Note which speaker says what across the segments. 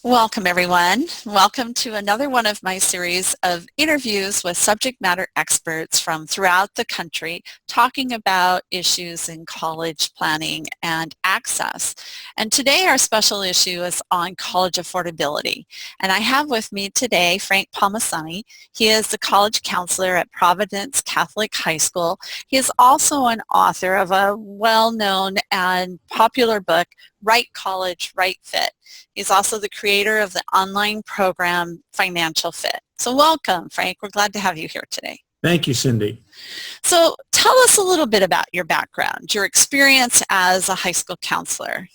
Speaker 1: Welcome, everyone. Welcome to another one of my series of interviews with subject matter experts from throughout the country talking about issues in college planning and access. And today our special issue is on college affordability. And I have with me today Frank Palmasani. He is the college counselor at Providence Catholic High School. He is also an author of a well-known and popular book, Right College, Right Fit. He's also the creator of the online program Financial Fit. So welcome, Frank. We're glad to have you here today.
Speaker 2: Thank you, Cindy.
Speaker 1: So tell us a little bit about your background, your experience as a high school counselor.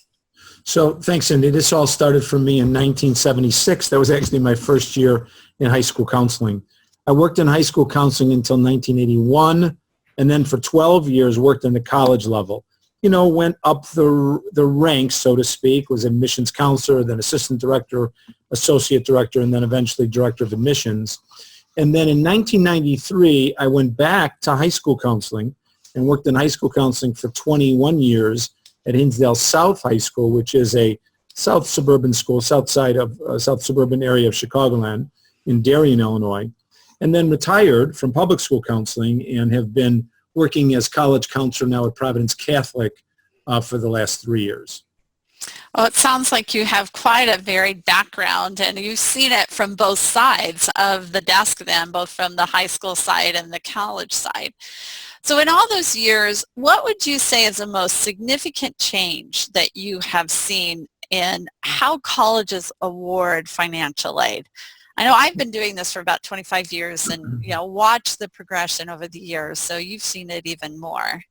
Speaker 2: So thanks, Cindy. This all started for me in 1976. That was actually my first year in high school counseling. I worked in high school counseling until 1981, and then for 12 years worked in the college level. Went up the ranks, so to speak, was admissions counselor, then assistant director, associate director, and then eventually director of admissions. And then in 1993, I went back to high school counseling and worked in high school counseling for 21 years at Hinsdale South High School, which is a south suburban school, south suburban area of Chicagoland in Darien, Illinois. And then retired from public school counseling and have been working as college counselor now at Providence Catholic for the last 3 years.
Speaker 1: Well, it sounds like you have quite a varied background, and you've seen it from both sides of the desk then, both from the high school side and the college side. So in all those years, what would you say is the most significant change that you have seen in how colleges award financial aid? I know I've been doing this for about 25 years and, watched the progression over the years, so you've seen it even more.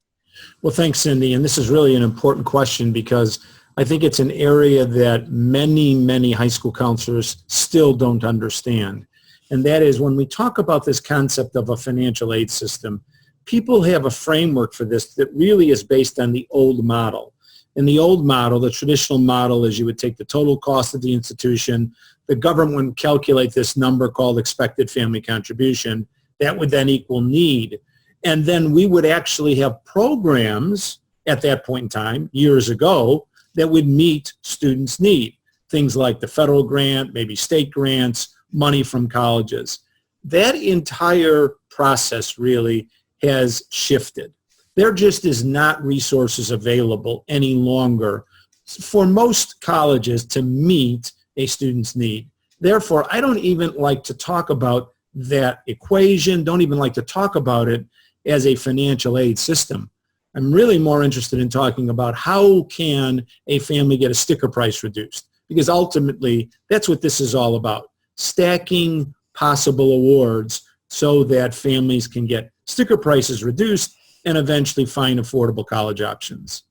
Speaker 2: Well, thanks, Cindy. And this is really an important question because I think it's an area that many, many high school counselors still don't understand. And that is when we talk about this concept of a financial aid system, people have a framework for this that really is based on the old model. In the old model, the traditional model is you would take the total cost of the institution, the government would calculate this number called expected family contribution. That would then equal need. And then we would actually have programs at that point in time, years ago, that would meet students' need. Things like the federal grant, maybe state grants, money from colleges. That entire process really has shifted. There just is not resources available any longer for most colleges to meet a student's need. Therefore, I don't even like to talk about that equation, don't even like to talk about it as a financial aid system. I'm really more interested in talking about how can a family get a sticker price reduced, because ultimately that's what this is all about, stacking possible awards so that families can get sticker prices reduced and eventually find affordable college options.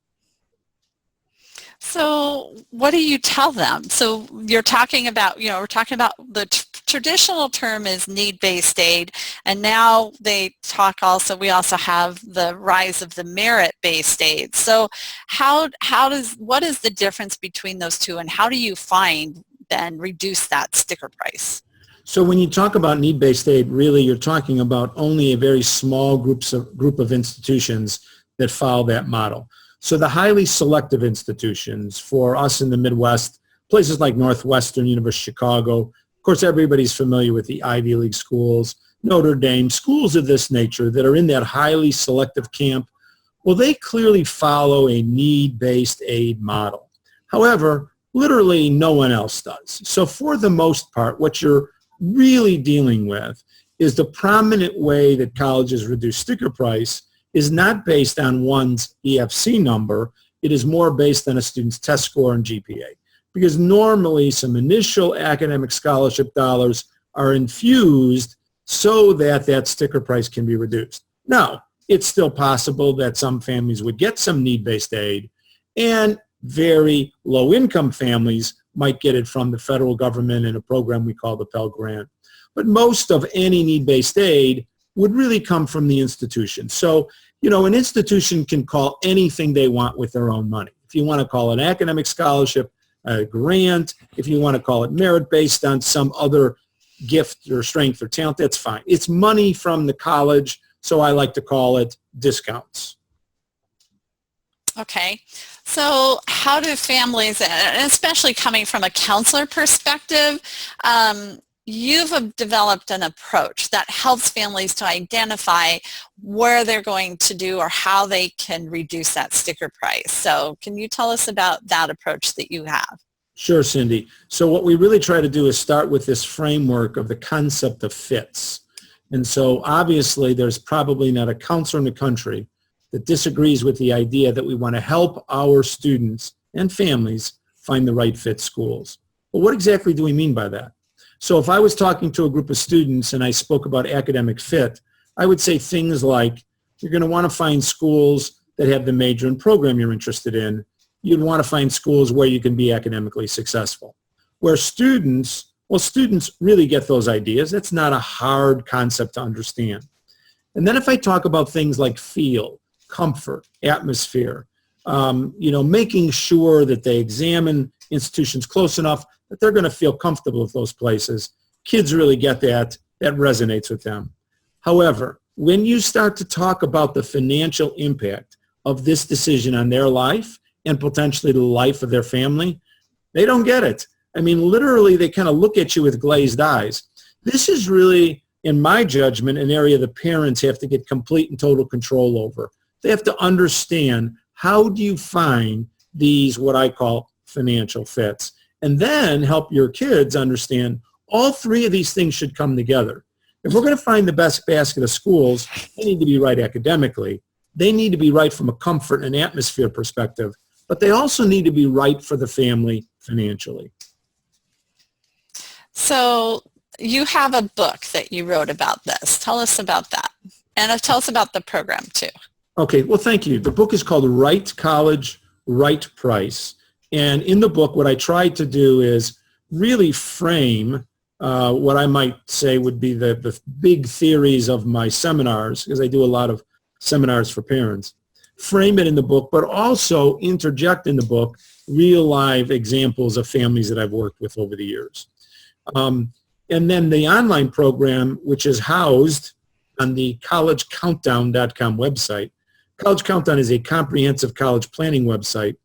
Speaker 1: So what do you tell them? So you're talking about, we're talking about the traditional term is need-based aid, and now we also have the rise of the merit-based aid. So what is the difference between those two, and how do you reduce that sticker price?
Speaker 2: So when you talk about need-based aid, really you're talking about only a very small group of institutions that follow that model. So the highly selective institutions for us in the Midwest, places like Northwestern, University of Chicago, of course everybody's familiar with the Ivy League schools, Notre Dame, schools of this nature that are in that highly selective camp, well, they clearly follow a need-based aid model. However, literally no one else does. So for the most part, what you're really dealing with is the prominent way that colleges reduce sticker price is not based on one's EFC number. It is more based on a student's test score and GPA. Because normally some initial academic scholarship dollars are infused so that that sticker price can be reduced. Now, it's still possible that some families would get some need-based aid, and very low-income families might get it from the federal government in a program we call the Pell Grant. But most of any need-based aid would really come from the institution. So, an institution can call anything they want with their own money. If you want to call it an academic scholarship, a grant, if you want to call it merit based on some other gift or strength or talent, that's fine. It's money from the college, so I like to call it discounts.
Speaker 1: Okay. So how do families, and especially coming from a counselor perspective, you've developed an approach that helps families to identify where they're going to do or how they can reduce that sticker price. So can you tell us about that approach that you have?
Speaker 2: Sure, Cindy. So what we really try to do is start with this framework of the concept of fits. And so obviously there's probably not a counselor in the country that disagrees with the idea that we want to help our students and families find the right fit schools. But what exactly do we mean by that? So if I was talking to a group of students and I spoke about academic fit, I would say things like, you're going to want to find schools that have the major and program you're interested in. You'd want to find schools where you can be academically successful. Where students really get those ideas. It's not a hard concept to understand. And then if I talk about things like feel, comfort, atmosphere, making sure that they examine institutions close enough that they're going to feel comfortable with those places, kids really get that. That resonates with them. However, when you start to talk about the financial impact of this decision on their life and potentially the life of their family, they don't get it. I mean, literally, they kind of look at you with glazed eyes. This is really, in my judgment, an area the parents have to get complete and total control over. They have to understand, how do you find these, what I call, financial fits? And then help your kids understand all three of these things should come together. If we're going to find the best basket of schools, they need to be right academically. They need to be right from a comfort and atmosphere perspective, but they also need to be right for the family financially.
Speaker 1: So you have a book that you wrote about this. Tell us about that. And tell us about the program too.
Speaker 2: Okay, well, thank you. The book is called Right College, Right Price. And in the book, what I tried to do is really frame what I might say would be the big theories of my seminars, because I do a lot of seminars for parents. Frame it in the book, but also interject in the book real live examples of families that I've worked with over the years. And then the online program, which is housed on the collegecountdown.com website. College Countdown is a comprehensive college planning website,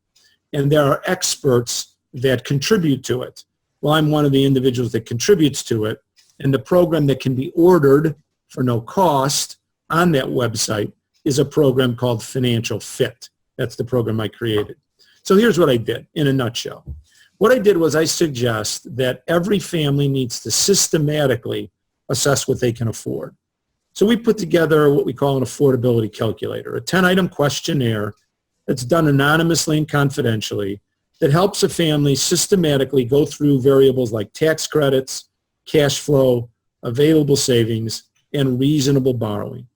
Speaker 2: and there are experts that contribute to it. Well, I'm one of the individuals that contributes to it, and the program that can be ordered for no cost on that website is a program called Financial Fit. That's the program I created. So here's what I did in a nutshell. What I did was I suggest that every family needs to systematically assess what they can afford. So we put together what we call an affordability calculator, a 10-item questionnaire that's done anonymously and confidentially that helps a family systematically go through variables like tax credits, cash flow, available savings, and reasonable borrowing.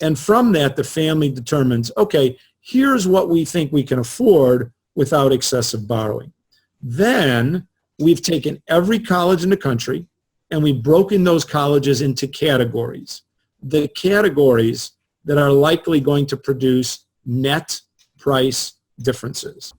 Speaker 2: And from that, the family determines, okay, here's what we think we can afford without excessive borrowing. Then we've taken every college in the country and we've broken those colleges into categories. The categories that are likely going to produce net price differences.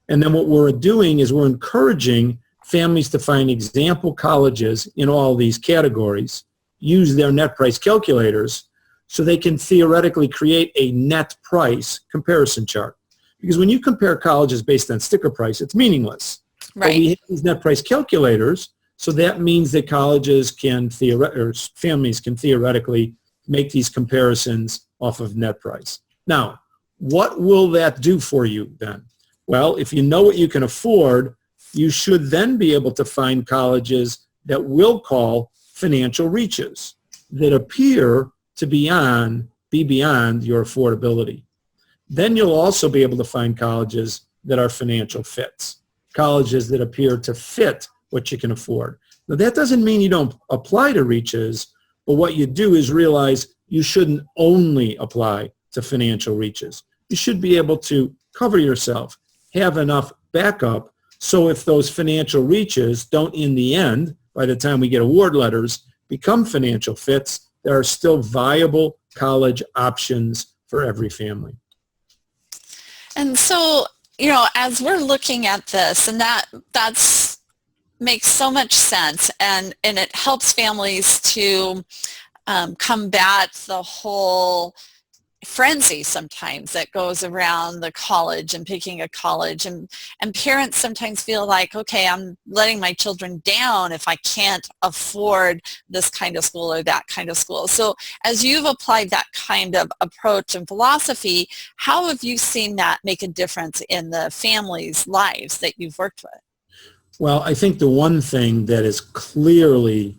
Speaker 2: And then what we're doing is we're encouraging families to find example colleges in all these categories, use their net price calculators so they can theoretically create a net price comparison chart. Because when you compare colleges based on sticker price, it's meaningless.
Speaker 1: Right.
Speaker 2: But we have these net price calculators, so that means that colleges can or families can theoretically make these comparisons off of net price. Now, what will that do for you then? Well, if you know what you can afford, you should then be able to find colleges that will call financial reaches that appear to be beyond your affordability. Then you'll also be able to find colleges that are financial fits, colleges that appear to fit what you can afford. Now, that doesn't mean you don't apply to reaches, but what you do is realize you shouldn't only apply to financial reaches. You should be able to cover yourself, have enough backup, so if those financial reaches don't, in the end, by the time we get award letters, become financial fits, there are still viable college options for every family.
Speaker 1: And so, as we're looking at this, and that's makes so much sense, and it helps families to combat the whole frenzy sometimes that goes around the college and picking a college, and parents sometimes feel like, okay, I'm letting my children down if I can't afford this kind of school or that kind of school. So as you've applied that kind of approach and philosophy, how have you seen that make a difference in the families' lives that you've worked with?
Speaker 2: Well, I think the one thing that has clearly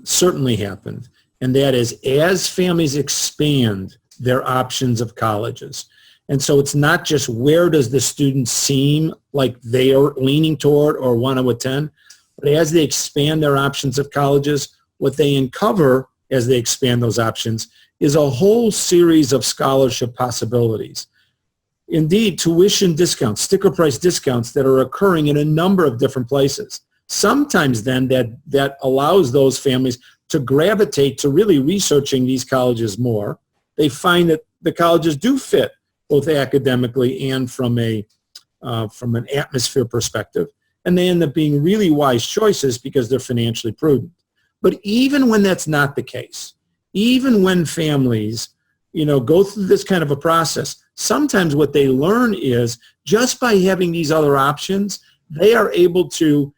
Speaker 2: certainly happened, and that is as families expand their options of colleges. And so it's not just where does the student seem like they are leaning toward or want to attend, but as they expand their options of colleges, what they uncover as they expand those options is a whole series of scholarship possibilities. Indeed, tuition discounts, sticker price discounts that are occurring in a number of different places. Sometimes then that allows those families to gravitate to really researching these colleges more. They find that the colleges do fit both academically and from an atmosphere perspective, and they end up being really wise choices because they're financially prudent. But even when that's not the case, even when families, go through this kind of a process, sometimes what they learn is just by having these other options, they are able to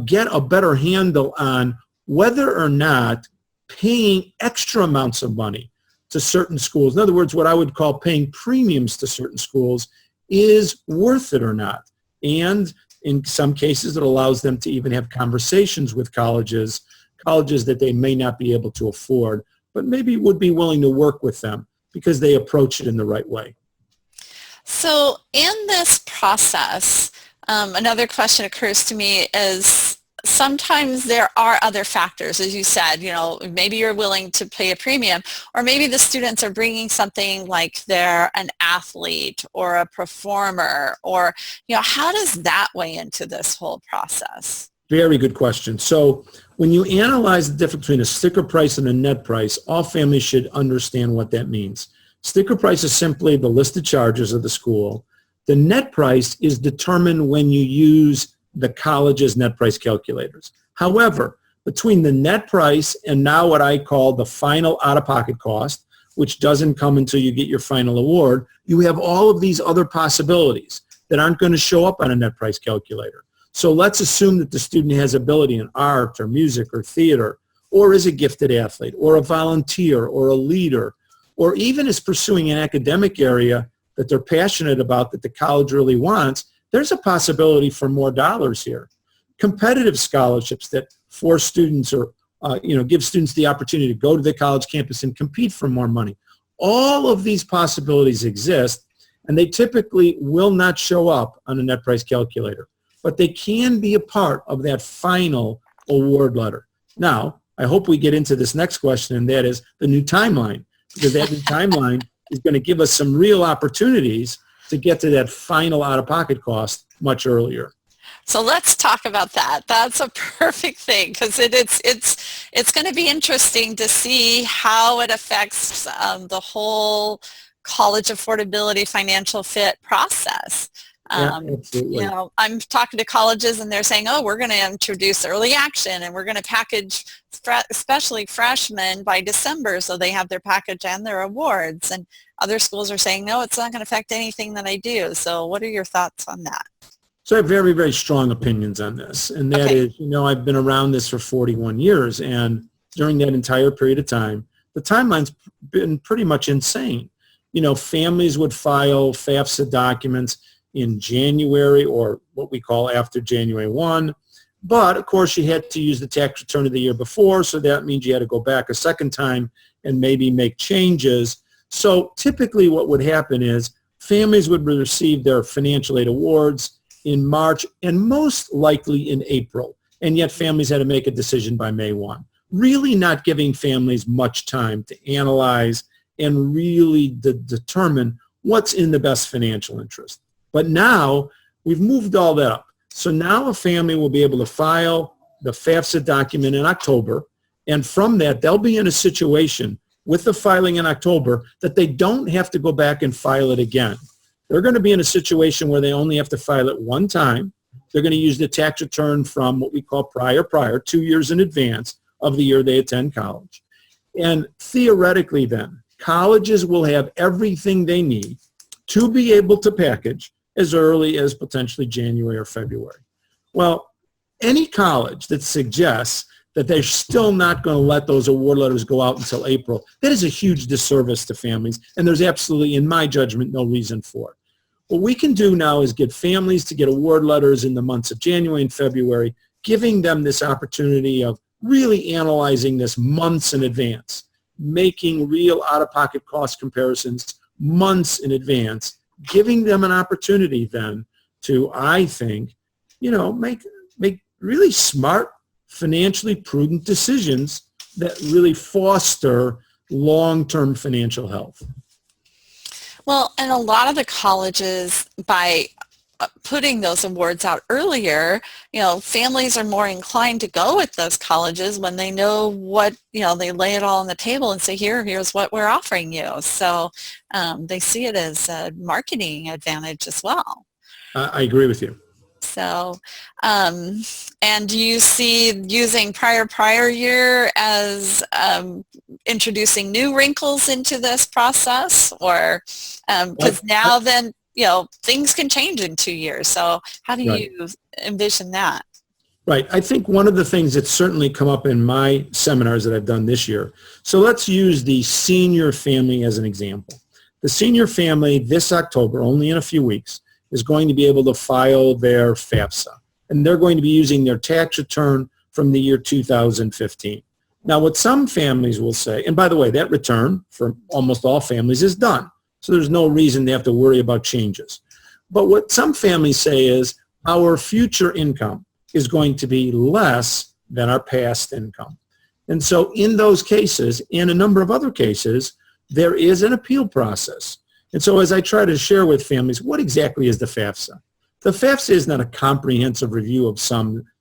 Speaker 2: get a better handle on whether or not paying extra amounts of money to certain schools, in other words, what I would call paying premiums to certain schools, is worth it or not. And in some cases, it allows them to even have conversations with colleges that they may not be able to afford, but maybe would be willing to work with them because they approach it in the right way.
Speaker 1: So in this process, another question occurs to me is, sometimes there are other factors, as you said, maybe you're willing to pay a premium, or maybe the students are bringing something like they're an athlete or a performer, or, how does that weigh into this whole process?
Speaker 2: Very good question. So when you analyze the difference between a sticker price and a net price, all families should understand what that means. Sticker price is simply the listed charges of the school. The net price is determined when you use the college's net price calculators. However, between the net price and now what I call the final out-of-pocket cost, which doesn't come until you get your final award, you have all of these other possibilities that aren't going to show up on a net price calculator. So let's assume that the student has ability in art or music or theater, or is a gifted athlete, or a volunteer, or a leader, or even is pursuing an academic area that they're passionate about that the college really wants. There's a possibility for more dollars here. Competitive scholarships that force students or give students the opportunity to go to the college campus and compete for more money. All of these possibilities exist, and they typically will not show up on a net price calculator, but they can be a part of that final award letter. Now, I hope we get into this next question, and that is the new timeline, because that new timeline is going to give us some real opportunities to get to that final out-of-pocket cost much earlier.
Speaker 1: So let's talk about that. That's a perfect thing, because it's going to be interesting to see how it affects the whole college affordability financial fit process.
Speaker 2: Absolutely.
Speaker 1: I'm talking to colleges and they're saying, oh, we're going to introduce early action and we're going to package especially freshmen by December so they have their package and their awards. And other schools are saying, no, it's not going to affect anything that I do. So what are your thoughts on that?
Speaker 2: So I have very, very strong opinions on this. And that is, I've been around this for 41 years. And during that entire period of time, the timeline's been pretty much insane. Families would file FAFSA documents in January, or what we call after January 1. But, of course, you had to use the tax return of the year before, so that means you had to go back a second time and maybe make changes. So typically what would happen is families would receive their financial aid awards in March and most likely in April, and yet families had to make a decision by May 1, really not giving families much time to analyze and really determine what's in the best financial interest. But now we've moved all that up. So now a family will be able to file the FAFSA document in October, and from that they'll be in a situation with the filing in October that they don't have to go back and file it again. They're going to be in a situation where they only have to file it one time. They're going to use the tax return from what we call prior, 2 years in advance of the year they attend college. And theoretically then, colleges will have everything they need to be able to package as early as potentially January or February. Well, any college that suggests that they're still not going to let those award letters go out until April, that is a huge disservice to families, and there's absolutely, in my judgment, no reason for it. What we can do now is get families to get award letters in the months of January and February, giving them this opportunity of really analyzing this months in advance, making real out-of-pocket cost comparisons months in advance, giving them an opportunity then to, I think, make really smart, financially prudent decisions that really foster long-term financial health.
Speaker 1: Well, and a lot of the colleges, by putting those awards out earlier, families are more inclined to go with those colleges when they know what, they lay it all on the table and say, here's what we're offering you. So they see it as a marketing advantage as well.
Speaker 2: I agree with you.
Speaker 1: So, and do you see using prior year as introducing new wrinkles into this process, or because now then, things can change in 2 years. So how do you envision that?
Speaker 2: Right. I think one of the things that's certainly come up in my seminars that I've done this year, so let's use the senior family as an example. The senior family this October, only in a few weeks, is going to be able to file their FAFSA. And they're going to be using their tax return from the year 2015. Now, what some families will say, and by the way, that return for almost all families is done. So there's no reason they have to worry about changes. But what some families say is our future income is going to be less than our past income. And so in those cases, and a number of other cases, there is an appeal process. And so as I try to share with families, what exactly is the FAFSA? The FAFSA is not a comprehensive review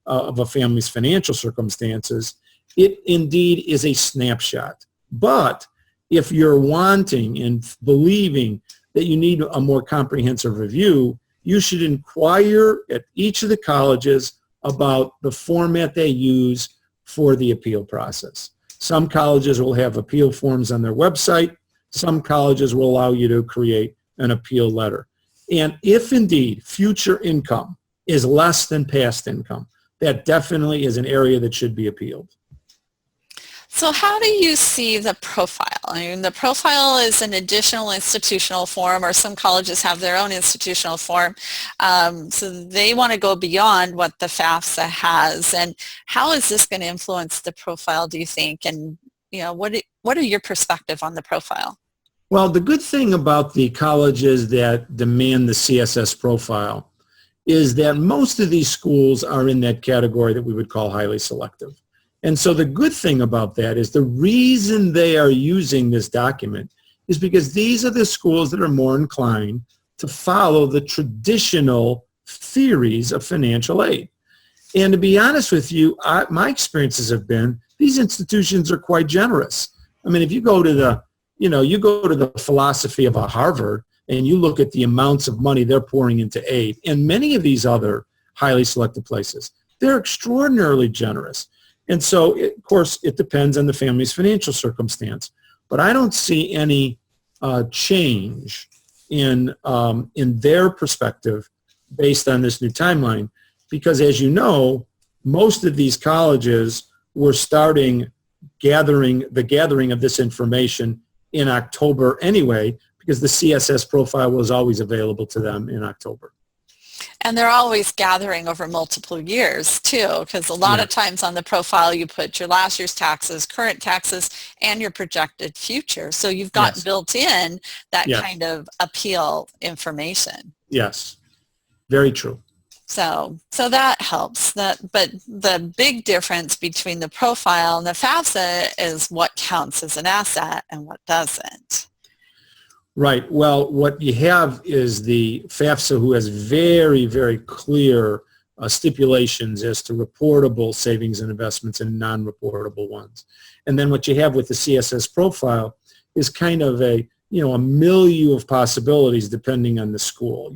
Speaker 2: of a family's financial circumstances. It indeed is a snapshot. But if you're wanting and believing that you need a more comprehensive review, you should inquire at each of the colleges about the format they use for the appeal process. Some colleges will have appeal forms on their website. Some colleges will allow you to create an appeal letter. And if indeed future income is less than past income, that definitely is an area that should be appealed.
Speaker 1: So how do you see the profile? I mean, the profile is an additional institutional form, or some colleges have their own institutional form. So they want to go beyond what the FAFSA has. And how is this going to influence the profile, do you think? And what are your perspective on the profile?
Speaker 2: Well, the good thing about the colleges that demand the CSS profile is that most of these schools are in that category that we would call highly selective. And so the good thing about that is the reason they are using this document is because these are the schools that are more inclined to follow the traditional theories of financial aid. And to be honest with you, my experiences have been these institutions are quite generous. I mean, if you go to the philosophy of a Harvard and you look at the amounts of money they're pouring into aid, and many of these other highly selective places, they're extraordinarily generous. And so, of course, it depends on the family's financial circumstance. But I don't see any change in their perspective based on this new timeline, because as you know, most of these colleges were starting the gathering of this information in October anyway, because the CSS profile was always available to them in October.
Speaker 1: And they're always gathering over multiple years too, because a lot of times on the profile you put your last year's taxes, current taxes, and your projected future. So you've got built in that kind of appeal information. Yes,
Speaker 2: very true.
Speaker 1: So that helps. But the big difference between the profile and the FAFSA is what counts as an asset and what doesn't.
Speaker 2: Right. Well, what you have is the FAFSA, who has very, very clear stipulations as to reportable savings and investments and non-reportable ones. And then what you have with the CSS profile is kind of a milieu of possibilities depending on the school.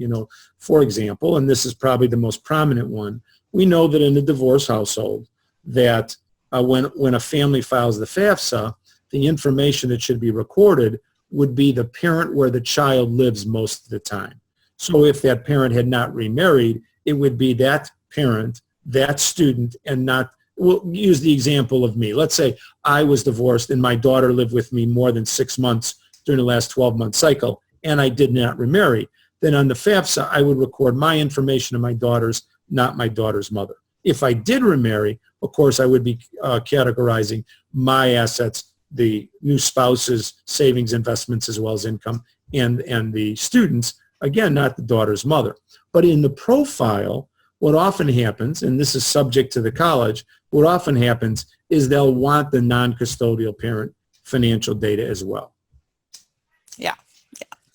Speaker 2: For example, and this is probably the most prominent one, we know that in a divorce household that when a family files the FAFSA, the information that should be recorded would be the parent where the child lives most of the time. So if that parent had not remarried, it would be that parent, that student, and not, we'll use the example of me. Let's say I was divorced and my daughter lived with me more than 6 months during the last 12-month cycle, and I did not remarry. Then on the FAFSA, I would record my information of my daughter's, not my daughter's mother. If I did remarry, of course, I would be categorizing my assets, the new spouse's savings, investments, as well as income, and the student's, again, not the daughter's mother. But in the profile, what often happens, and this is subject to the college, what often happens is they'll want the non-custodial parent financial data as well.
Speaker 1: Yeah.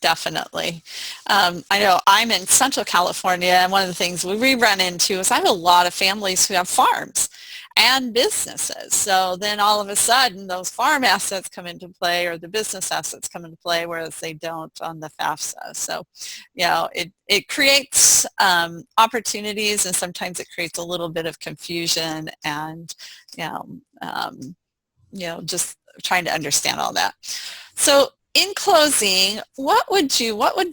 Speaker 1: Definitely. I know I'm in Central California, and one of the things we run into is I have a lot of families who have farms and businesses. So then all of a sudden those farm assets come into play, or the business assets come into play, whereas they don't on the FAFSA. So, it creates opportunities, and sometimes it creates a little bit of confusion, and just trying to understand all that. So in closing, what would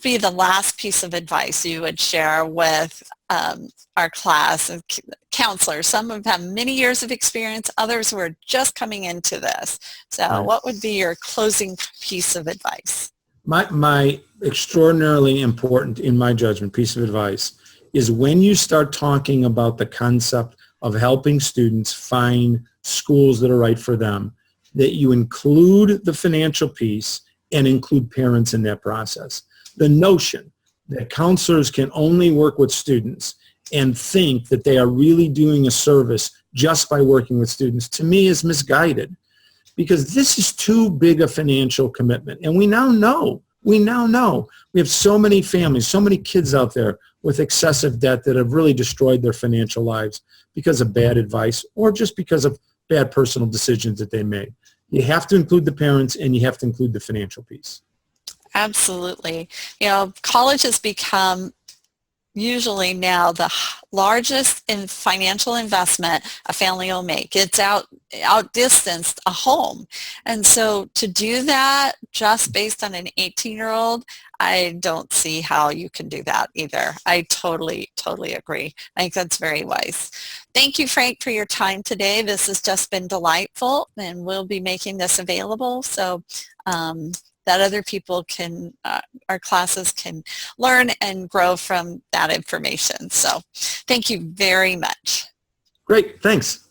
Speaker 1: be the last piece of advice you would share with our class and counselors? Some of them have many years of experience, others who are just coming into this. So
Speaker 2: Right.
Speaker 1: What would be your closing piece of advice?
Speaker 2: My extraordinarily important, in my judgment, piece of advice is when you start talking about the concept of helping students find schools that are right for them, that you include the financial piece and include parents in that process. The notion that counselors can only work with students and think that they are really doing a service just by working with students, to me, is misguided, because this is too big a financial commitment. And we now know, we have so many families, so many kids out there with excessive debt that have really destroyed their financial lives because of bad advice or just because of bad personal decisions that they made. You have to include the parents, and you have to include the financial piece.
Speaker 1: Absolutely. College has become usually now the largest in financial investment a family will make. It's outdistanced a home. And so to do that just based on an 18-year-old, I don't see how you can do that either. I totally agree. I think that's very wise. Thank you, Frank, for your time today. This has just been delightful, and we'll be making this available so that other people can, our classes can learn and grow from that information. So thank you very much.
Speaker 2: Great, thanks.